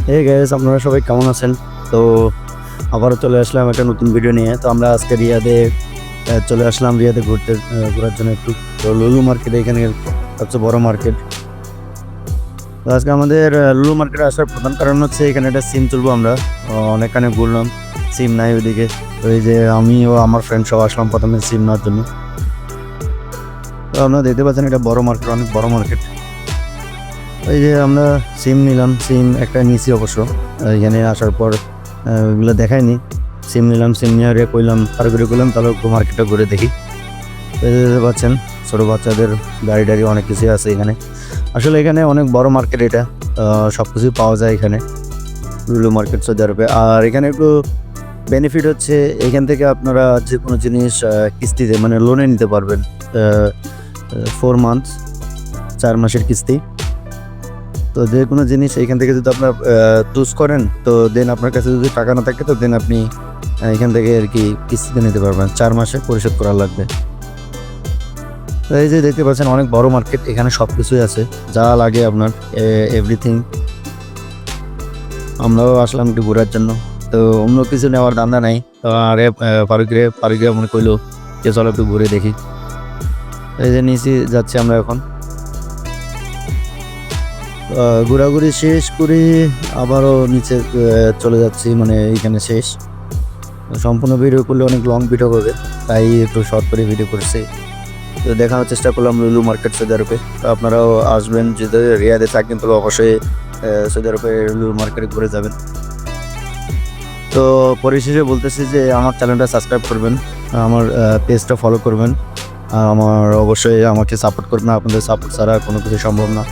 এই গাইস, আপনারা সবাই কেমন আছেন? তো আবারও চলে আসলাম একটা নতুন ভিডিও নিয়ে। তো আমরা আজকে রিয়াদে চলে আসলাম রিয়াদে ঘোরার জন্য একটু। তো লুলু মার্কেট এখানে সবচেয়ে বড় মার্কেট। তো আজকে আমাদের লুলু মার্কেটে আসার প্রধান কারণ হচ্ছে এখানে একটা সিম তুলবো আমরা। অনেকখানে ঘুরলাম, সিম নাই ওইদিকে। তো এই যে আমি ও আমার ফ্রেন্ড সব আসলাম প্রথমে সিম নেওয়ার জন্য। তো আপনারা দেখতে পাচ্ছেন এটা বড় মার্কেট, অনেক বড় মার্কেট। এই যে আমরা সিম নিলাম, সিম একটা নিয়েছি অবশ্য। এখানে আসার পর ওইগুলো দেখায়নি। সিম নিলাম, সিম নিয়ে কইলাম আর ঘুরে করলাম তাহলে একটু মার্কেটটা ঘুরে দেখি। এই যে দেখতে পাচ্ছেন ছোটো বাচ্চাদের গাড়ি টাড়ি অনেক কিছুই আছে এখানে। আসলে এখানে অনেক বড় মার্কেট এটা, সব কিছুই পাওয়া যায় এখানে লুলু মার্কেট সৌদি আরবে। আর এখানে একটু বেনিফিট হচ্ছে এখান থেকে আপনারা যে কোনো জিনিস কিস্তিতে মানে লোনে নিতে পারবেন। 4 মান্থ, 4 মাসের কিস্তি। তো যে কোনো জিনিস এখান থেকে যদি আপনার চুজ করেন, তো দেন আপনার কাছে যদি টাকা না থাকে তো দেন আপনি এখান থেকে আর কি কিস্তিতে নিতে পারবেন, 4 মাসে পরিশোধ করা লাগবে। তো এই যে দেখতে পাচ্ছেন অনেক বড় মার্কেট, এখানে সব কিছুই আছে যা লাগে আপনার, এভরিথিং। আমরাও আসলাম একটু ঘোরার জন্য, তো অন্য কিছু নেওয়ার ধান্দা নাই। তো আরে পারিগ্রে মনে করলো যে চলো একটু ঘুরে দেখি। এই যে নিচে যাচ্ছি আমরা এখন। ঘোরাঘুরি শেষ করে আবারও নিচে চলে যাচ্ছি, মানে এইখানে শেষ। সম্পূর্ণ ভিডিও করলে অনেক লং ভিডিও হবে, তাই একটু শর্ট করে ভিডিও করছি। তো দেখানোর চেষ্টা করলাম লুলু মার্কেট সৌদি আরবে। তো আপনারাও আসবেন, যদি রিয়াদে থাকেন তাহলে অবশ্যই সৌদি আরবে লুলু মার্কেটে ঘুরে যাবেন। তো পরিশেষে বলতেছি যে আমার চ্যানেলটা সাবস্ক্রাইব করবেন, আমার পেজটা ফলো করবেন, আর আমার অবশ্যই আমাকে সাপোর্ট করবেন। আপনাদের সাপোর্ট ছাড়া কোনো কিছু সম্ভব না।